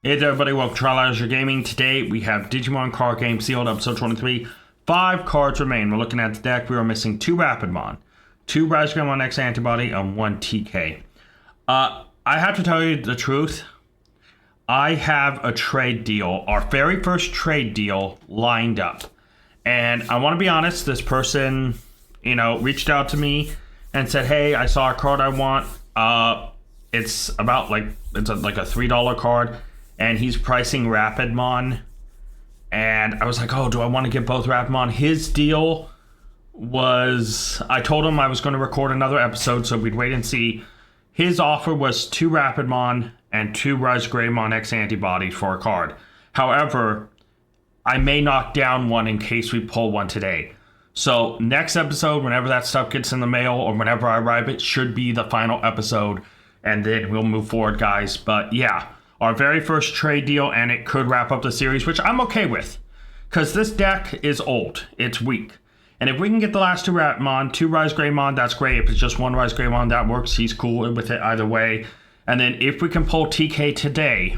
Hey there, everybody. Welcome to Trial Gaming. Today we have Digimon card game sealed, episode 23. 5 cards remain. We're looking at the deck. We are missing 2 Rapidmon, 2 Rise-Greymon X Antibody, and 1 TK. I have to tell you the truth. I have a trade deal, our very first trade deal, lined up. And I want to be honest, this person, reached out to me and said, hey, I saw a card I want. It's about like a $3 card. And he's pricing Rapidmon. And I was like, oh, do I want to get both Rapidmon? His deal was, I told him I was going to record another episode, so we'd wait and see. His offer was 2 Rapidmon and 2 Rise-Greymon X Antibodies for a card. However, I may knock down one in case we pull one today. So next episode, whenever that stuff gets in the mail or whenever I arrive, it should be the final episode. And then we'll move forward, guys. But yeah. Our very first trade deal, and it could wrap up the series, which I'm okay with. Because this deck is old. It's weak. And if we can get the last 2 Rapidmon, 2 Rise-Greymon, that's great. If it's just 1 Rise-Greymon, that works. He's cool with it either way. And then if we can pull TK today,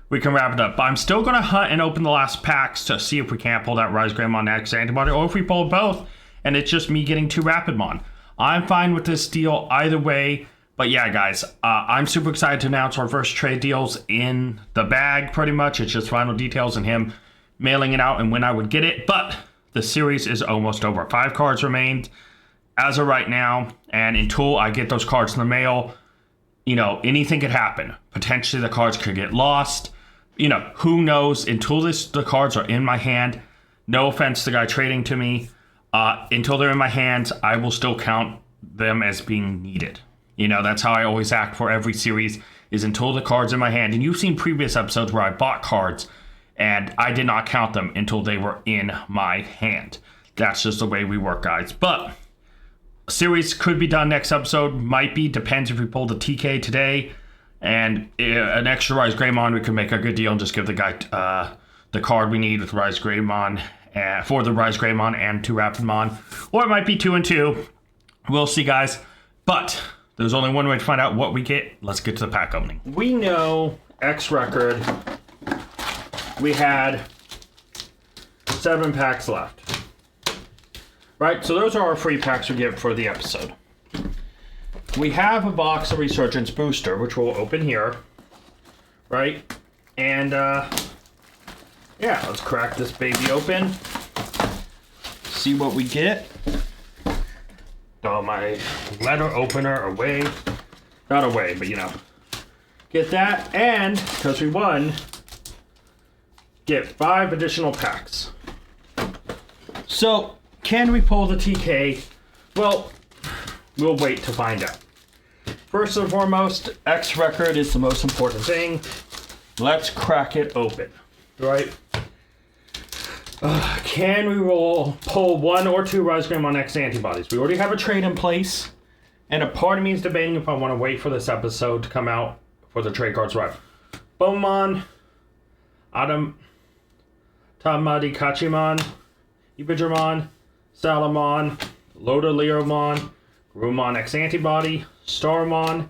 we can wrap it up. But I'm still going to hunt and open the last packs to see if we can't pull that Rise-Greymon X Antibody, or if we pull both, and it's just me getting 2 Rapidmon. I'm fine with this deal either way. But yeah, guys, I'm super excited to announce our first trade deals in the bag, pretty much. It's just final details and him mailing it out and when I would get it. But the series is almost over. 5 cards remained as of right now. And until I get those cards in the mail, anything could happen. Potentially the cards could get lost. Who knows? Until the cards are in my hand, no offense to the guy trading to me, until they're in my hands, I will still count them as being needed. That's how I always act for every series, is until the card's in my hand. And you've seen previous episodes where I bought cards and I did not count them until they were in my hand. That's just the way we work, guys. But a series could be done next episode. Might be. Depends if we pull the TK today. And an extra Rise-Greymon, we could make a good deal and just give the guy the card we need with Rise-Greymon, for the Rise-Greymon and 2 Rapidmon. Or it might be 2 and 2. We'll see, guys. But there's only one way to find out what we get. Let's get to the pack opening. We know X record. We had 7 packs left. Right, so those are our free packs we get for the episode. We have a box of Resurgence Booster, which we'll open here. Right? And, yeah, let's crack this baby open. See what we get. Throw my letter opener away. Not away, but get that. And, because we won, get 5 additional packs. So, can we pull the TK? Well, we'll wait to find out. First and foremost, X record is the most important thing. Let's crack it open. Right? Can we pull 1 or 2 Rise-Greymon X Antibodies? We already have a trade in place. And a part of me is debating if I want to wait for this episode to come out for the trade cards right. Bomon, Adam, Tamadi Kachimon, Ibidramon, Salamon, Lodaleomon, Grumon X Antibody, Starmon,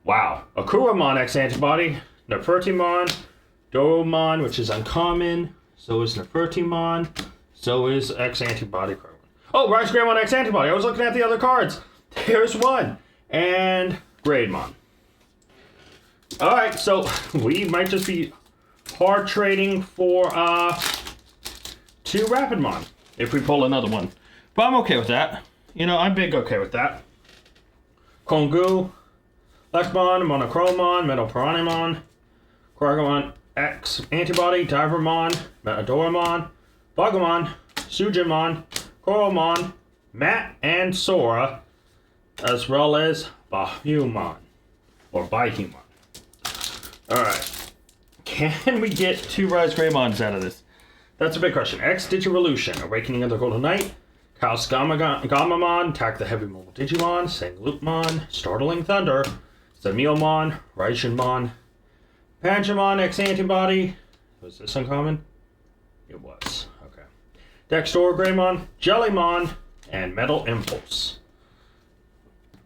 Akuramon X Antibody, Nefertimon, Doromon, which is uncommon. So is Nefertimon. So is X Antibody card. Oh, Rise-Greymon X Antibody. I was looking at the other cards. There's one. And Greymon. Alright, so we might just be hard trading for 2 Rapidmon if we pull another one. But I'm okay with that. I'm big okay with that. Kongu, Lexmon, Monochromon, Metapiranimon, Quagamon X Antibody, Divermon, Metadoramon, Buggamon, Sujimon, Coralmon, Matt, and Sora, as well as Bahumon, or Bihumon. Alright. Can we get 2 Rise-Greymons out of this? That's a big question. X Digivolution, Awakening of the Golden Knight, Chaos Gamamon, Attack the Heavy Mobile Digimon, Sangloopmon, Startling Thunder, Zamiomon, Raijinmon, Panjamon X Antibody. Was this uncommon? It was. Okay. Dexter Greymon, Jellymon, and Metal Impulse.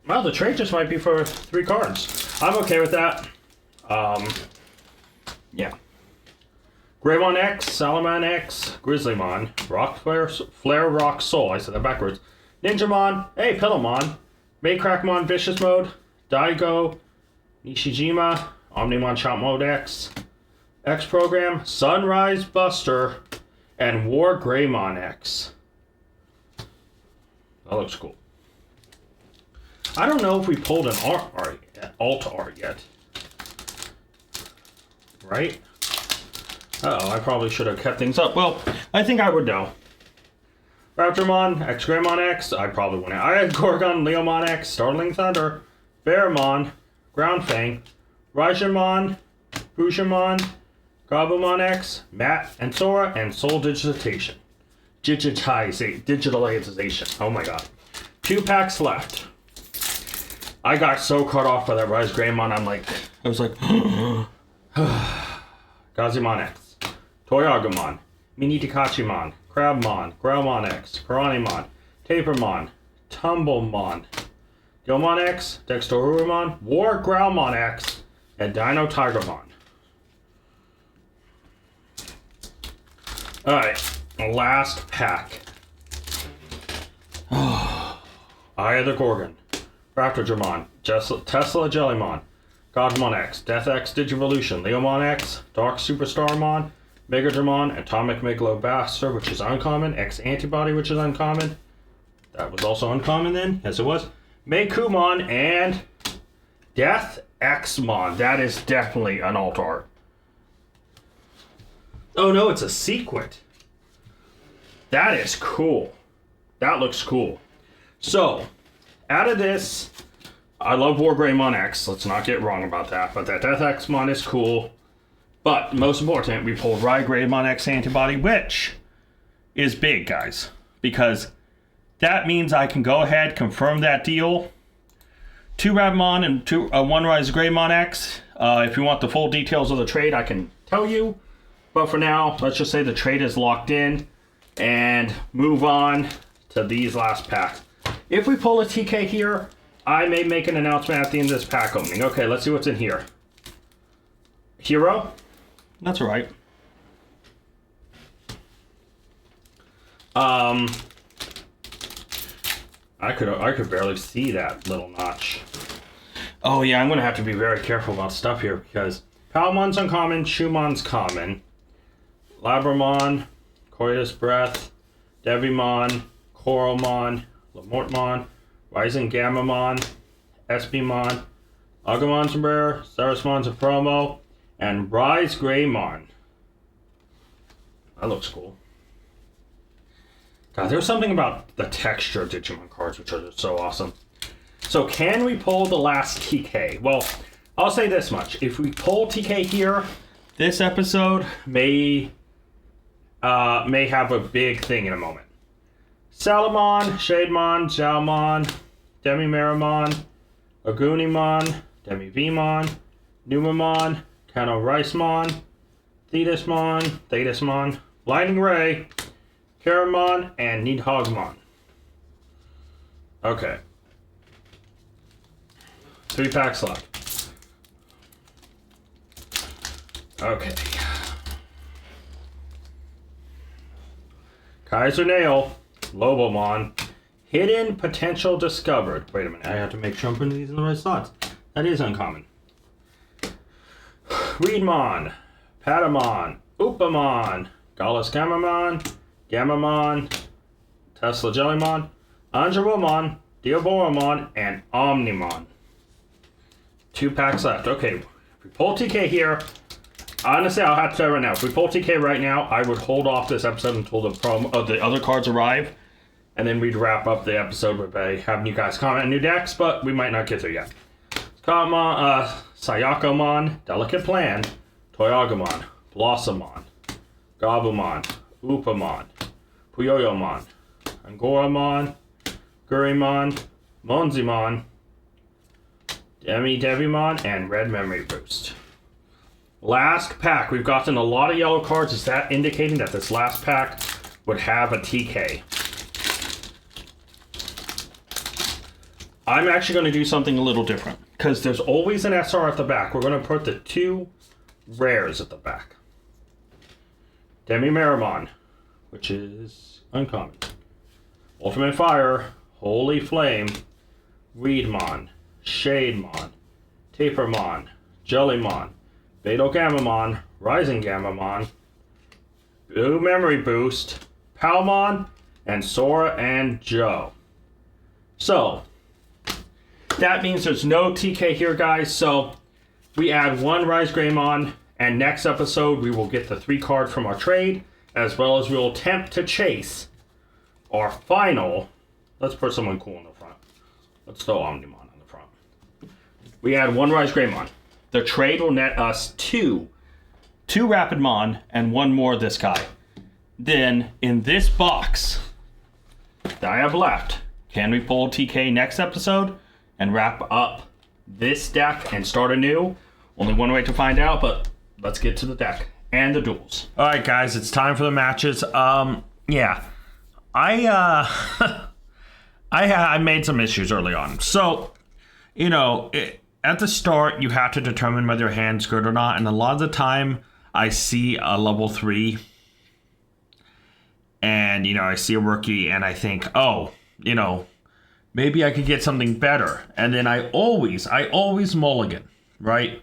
Well, the trade just might be for 3 cards. I'm okay with that. Yeah. Greymon X, Salaman X, Grizzlymon, Rock Flare Rock Soul, I said that backwards, Ninjamon, hey, Pillowmon, Maycrackmon Vicious Mode, Daigo, Nishijima, Omnimon Chomp Mode X, X Program, Sunrise Buster, and War Greymon X. That looks cool. I don't know if we pulled an alt art yet. Right? Uh-oh, I probably should have kept things up. Well, I think I would know. Raptormon, X Greymon X, I probably wouldn't. I had Gorgon, Leomon X, Startling Thunder, Bearmon, Groundfang, Raigenmon, Fusionmon, Gabumon X, Matt and Sora, and Soul Digitization. Digitalization. Oh my god. 2 packs left. I got so caught off by that Rise Greymon, I was like, Gazimon X, Toyagumon, Mini Takachimon, Crabmon, Growlmon X, Piranimon, Tapermon, Tumblemon, Gilmon X, Dexterurumon, War Growlmon X, and Dino Tigermon. Alright, last pack. Eye of the Gorgon, Raptormon, Tesla Jellymon, Godmon X, Death X Digivolution, Leomon X, Dark Superstarmon, Megadramon, Atomic Megalobaster, which is uncommon, X Antibody, which is uncommon. That was also uncommon then, yes it was. Meikumon, and Death Xmon. That is definitely an alt art. Oh no, it's a sequent. That is cool. That looks cool. So, out of this, I love War Greymon X, let's not get wrong about that, but that Death Xmon is cool. But most important, we pulled Rai Greymon X Antibody, which is big, guys, because that means I can go ahead, confirm that deal. 2 Rabmon and 1 Rise Greymon X. If you want the full details of the trade, I can tell you. But for now, let's just say the trade is locked in and move on to these last packs. If we pull a TK here, I may make an announcement at the end of this pack opening. Okay, let's see what's in here. Hero? That's right. I could barely see that little notch. Oh yeah, I'm gonna have to be very careful about stuff here because Palmon's uncommon, Shumon's common, Labramon, Coitus Breath, Devimon, Coralmon, Lamortmon, Rising Gammamon, Espimon, Agumon's rare, Sarasmon's a promo, and Rise Greymon. That looks cool. God, there's something about the texture of Digimon cards which are just so awesome. So can we pull the last TK? Well, I'll say this much. If we pull TK here, this episode may have a big thing in a moment. Salamon, Shademon, Xiaomon, Demi-Meramon, Agunimon, Demi-Vmon, Numamon, Kano Ricemon, Thetismon, Lightning Ray, Karamon, and Nidhoggmon. Okay. 3 packs left. Okay. Kaiser Nail, Lobomon, Hidden Potential Discovered. Wait a minute, I have to make sure I'm putting these in the right slots. That is uncommon. Reedmon, Patamon, Upamon, Gallus Gammamon, Tesla Jellymon, Angelomon, Diaboromon, and Omnimon. 2 packs left. Okay, if we pull TK here, honestly, I'll have to say right now, if we pull TK right now, I would hold off this episode until the other cards arrive, and then we'd wrap up the episode by having you guys comment on new decks, but we might not get there yet. Sayakomon, Delicate Plan, Toyagumon, Blossomon, Gabumon, Upamon, Puyoyomon, Angoramon, Gurimon, Monzimon, Devimon, and Red Memory Boost. Last pack. We've gotten a lot of yellow cards. Is that indicating that this last pack would have a TK? I'm actually going to do something a little different because there's always an SR at the back. We're going to put the 2 rares at the back. Demi-Meramon, which is uncommon. Ultimate Fire, Holy Flame, Reedmon, Shademon, Tapermon, Jellymon, Fatal Gammamon, Rising Gammamon, Blue Memory Boost, Palmon, and Sora and Joe. So, that means there's no TK here, guys. So, we add one Rise Greymon, and next episode we will get the 3 card from our trade, as well as we will attempt to chase our final. Let's put someone cool in the front. Let's throw Omnimon on the front. We add one Rise Greymon. The trade will net us two Rapidmon and one more of this guy. Then, in this box that I have left, can we pull TK next episode and wrap up this deck and start anew? Only one way to find out, but let's get to the deck and the duels. All right, guys, it's time for the matches. Yeah, I made some issues early on. So, you know, at the start, you have to determine whether your hand's good or not. And a lot of the time, I see a level 3 and, you know, I see a rookie and I think, oh, you know, maybe I could get something better. And then I always mulligan, right?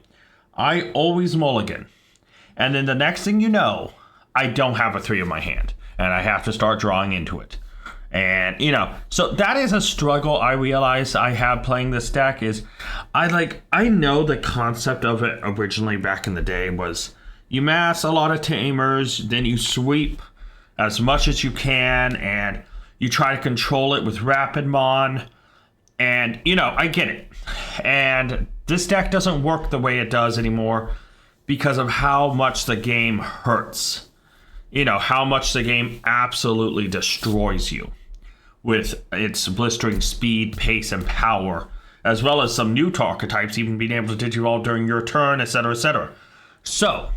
I always mulligan. And then the next thing you know, I don't have a 3 in my hand and I have to start drawing into it. And, you know, so that is a struggle I realize I have playing this deck is I know the concept of it originally back in the day was you mass a lot of tamers, then you sweep as much as you can, and you try to control it with Rapidmon. And, you know, I get it. And this deck doesn't work the way it does anymore because of how much the game hurts. You know, how much the game absolutely destroys you with its blistering speed, pace, and power, as well as some new archetypes even being able to Digivolve during your turn, etc., etc. So,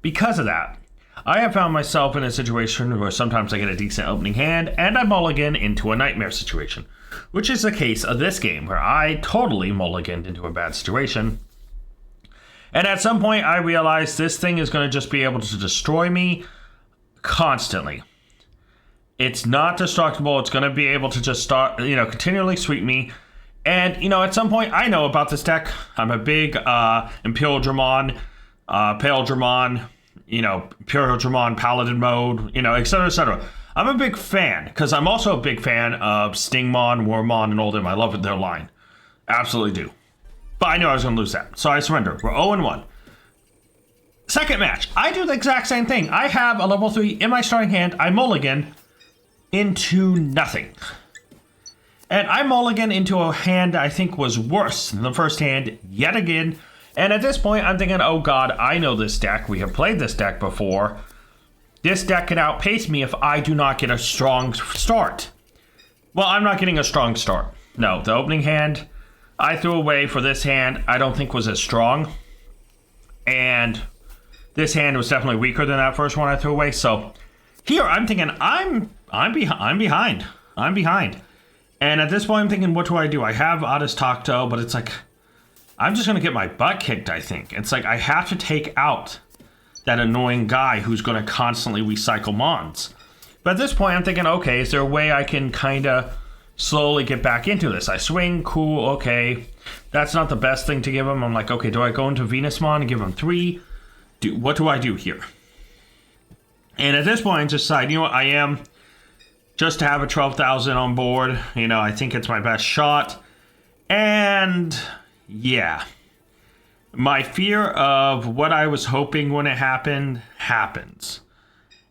because of that, I have found myself in a situation where sometimes I get a decent opening hand and I mulligan into a nightmare situation, which is the case of this game where I totally mulliganed into a bad situation. And at some point I realized this thing is going to just be able to destroy me constantly. It's not destructible. It's going to be able to just start, you know, continually sweep me. And, you know, at some point I know about this deck. I'm a big Imperial Dramon, Pale Dramon, you know, Imperial Dramon Paladin mode, you know, etc., etc. I'm a big fan because I'm also a big fan of Stingmon, Wormmon, and all them. I love their line. Absolutely do. But I knew I was going to lose that. So I surrender. We're 0-1. Second match. I do the exact same thing. I have a level 3 in my starting hand. I mulligan into nothing. And I mulligan into a hand I think was worse than the first hand yet again. And at this point, I'm thinking, oh god, I know this deck. We have played this deck before. This deck can outpace me if I do not get a strong start. Well, I'm not getting a strong start. No, the opening hand I threw away for this hand I don't think was as strong. And this hand was definitely weaker than that first one I threw away. So here I'm thinking I'm behind. And at this point I'm thinking, what do? I have Addis Tacto, but it's like I'm just gonna get my butt kicked, I think. It's like I have to take out that annoying guy who's gonna constantly recycle mons. But at this point I'm thinking, okay, is there a way I can kinda slowly get back into this? I swing, cool, okay. That's not the best thing to give him. I'm like, okay, do I go into Venusmon and give him 3? What do I do here? And at this point I just decide, you know what, I am just to have a 12,000 on board. You know, I think it's my best shot. And yeah, my fear of what I was hoping when it happened happens.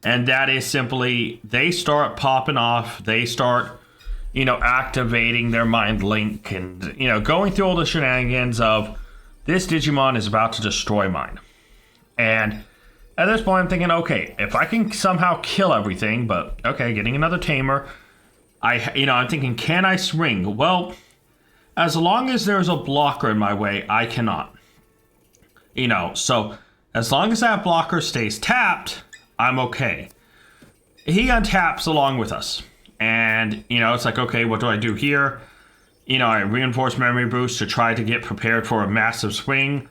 And that is simply they start popping off. They start, you know, activating their mind link and, you know, going through all the shenanigans of this Digimon is about to destroy mine. And at this point I'm thinking, okay, if I can somehow kill everything, but okay, getting another tamer, I'm thinking, can I swing? Well, as long as there's a blocker in my way, I cannot. You know, so as long as that blocker stays tapped, I'm okay. He untaps along with us. And, you know, it's like, okay, what do I do here? You know, I reinforce memory boost to try to get prepared for a massive swing.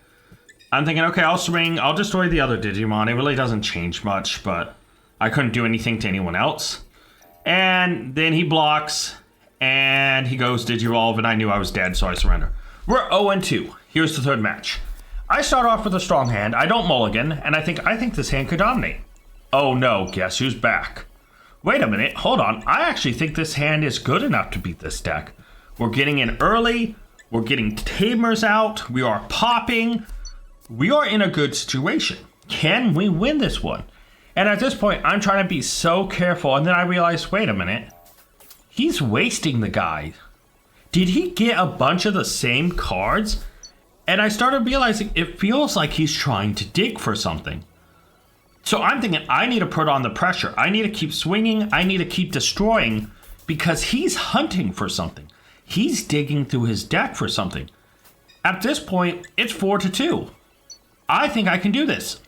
I'm thinking, okay, I'll swing, I'll destroy the other Digimon. It really doesn't change much, but I couldn't do anything to anyone else. And then he blocks, and he goes Digivolve, and I knew I was dead, so I surrender. We're 0-2. Here's the third match. I start off with a strong hand. I don't mulligan, and I think this hand could dominate. Oh no, guess who's back? Wait a minute, hold on. I actually think this hand is good enough to beat this deck. We're getting in early. We're getting tamers out. We are popping. We are in a good situation. Can we win this one? And at this point, I'm trying to be so careful. And then I realize, wait a minute. He's wasting the guy. Did he get a bunch of the same cards? And I started realizing it feels like he's trying to dig for something. So I'm thinking I need to put on the pressure. I need to keep swinging. I need to keep destroying because he's hunting for something. He's digging through his deck for something. At this point, it's 4-2. I think I can do this.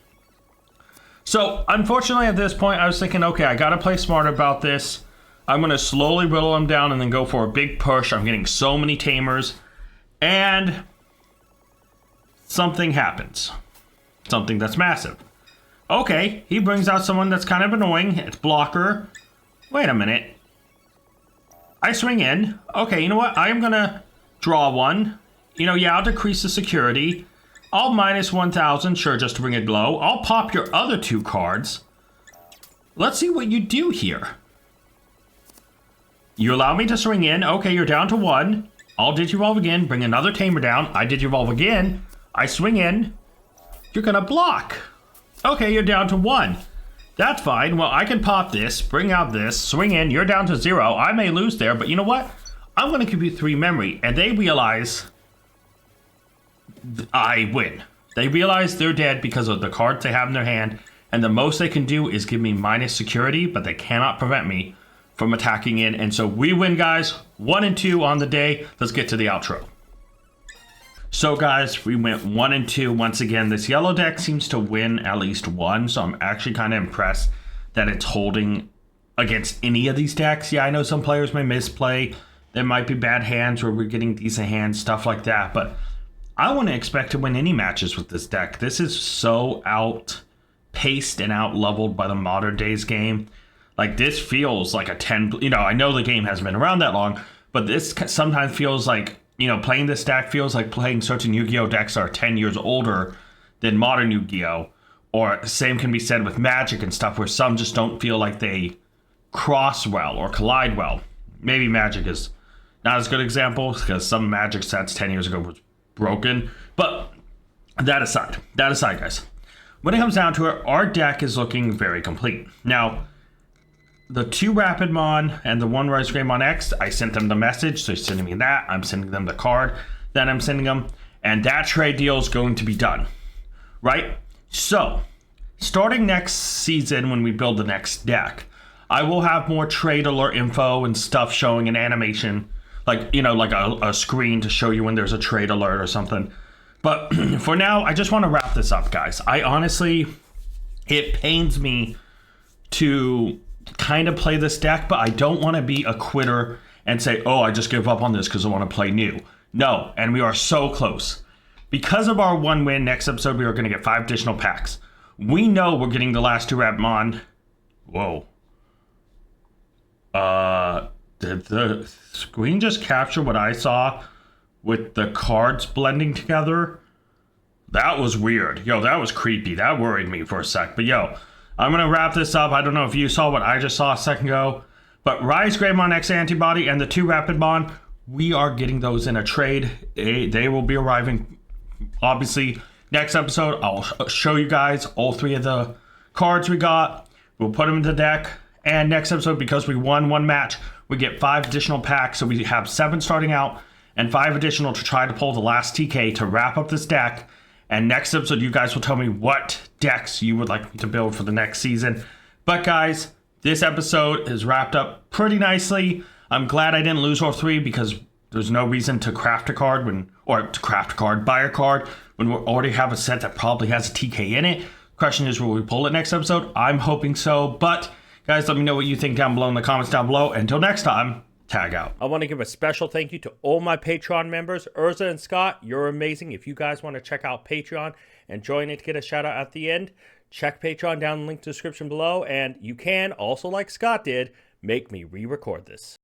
So unfortunately at this point, I was thinking, okay, I got to play smart about this. I'm going to slowly whittle him down and then go for a big push. I'm getting so many tamers. And something happens. Something that's massive. Okay, he brings out someone that's kind of annoying. It's blocker. Wait a minute. I swing in. Okay, you know what? I am going to draw one. Yeah, I'll decrease the security. I'll minus 1,000, sure, just to bring it low. I'll pop your other two cards. Let's see what you do here. You allow me to swing in. Okay, you're down to 1. I'll Digivolve again, bring another tamer down. I Digivolve again. I swing in. You're going to block. Okay, you're down to 1. That's fine. Well, I can pop this, bring out this, swing in. You're down to 0. I may lose there, but you know what? I'm going to give you 3 memory. And they realize I win. They realize they're dead because of the cards they have in their hand. And the most they can do is give me minus security, but they cannot prevent me from attacking in. And so we win, guys. 1-2 on the day. Let's get to the outro. So guys, we went 1-2 once again. This yellow deck seems to win at least one, so I'm actually kind of impressed that it's holding against any of these decks. Yeah, I know some players may misplay. There might be bad hands where we're getting decent hands, stuff like that, but I wouldn't expect to win any matches with this deck. This is so outpaced and out-leveled by the modern days game. Like, this feels like a 10... I know the game hasn't been around that long, but this sometimes feels like... playing this deck feels like playing certain Yu-Gi-Oh! Decks are 10 years older than modern Yu-Gi-Oh! Or same can be said with Magic and stuff, where some just don't feel like they cross well or collide well. Maybe Magic is not as good example, because some Magic sets 10 years ago was broken. But that aside, guys. When it comes down to it, our deck is looking very complete. Now, the 2 Rapidmon and the 1 Rise Greymon X, I sent them the message, so they're sending me that. I'm sending them the card that I'm sending them, and that trade deal is going to be done, right? So, starting next season when we build the next deck, I will have more trade alert info and stuff showing an animation, like, like a screen to show you when there's a trade alert or something. But for now, I just want to wrap this up, guys. I honestly, it pains me to kind of play this deck, but I don't want to be a quitter and say, oh, I just give up on this because I want to play new. No, and we are so close. Because of our 1 win, next episode we are going to get 5 additional packs. We know we're getting the last 2 Rapmon. Whoa. Did the screen just capture what I saw with the cards blending together? That was weird. Yo, that was creepy. That worried me for a sec. But yo, I'm going to wrap this up. I don't know if you saw what I just saw a second ago, but Rise Greymon X Antibody and the 2 Rapidmon, we are getting those in a trade. They will be arriving, obviously, next episode. I'll show you guys all 3 of the cards we got. We'll put them in the deck. And next episode, because we won 1 match, we get 5 additional packs. So we have 7 starting out and 5 additional to try to pull the last TK to wrap up this deck. And next episode, you guys will tell me what decks you would like me to build for the next season. But guys, this episode is wrapped up pretty nicely. I'm glad I didn't lose all 3 because there's no reason to craft a card buy a card when we already have a set that probably has a TK in it. Question is, will we pull it next episode? I'm hoping so. But guys, let me know what you think down below in the comments down below. Until next time, tag out. I want to give a special thank you to all my Patreon members. Urza and Scott, you're amazing. If you guys want to check out Patreon and join it to get a shout out at the end. Check Patreon down in the link to the description below, and you can, also like Scott did, make me re-record this.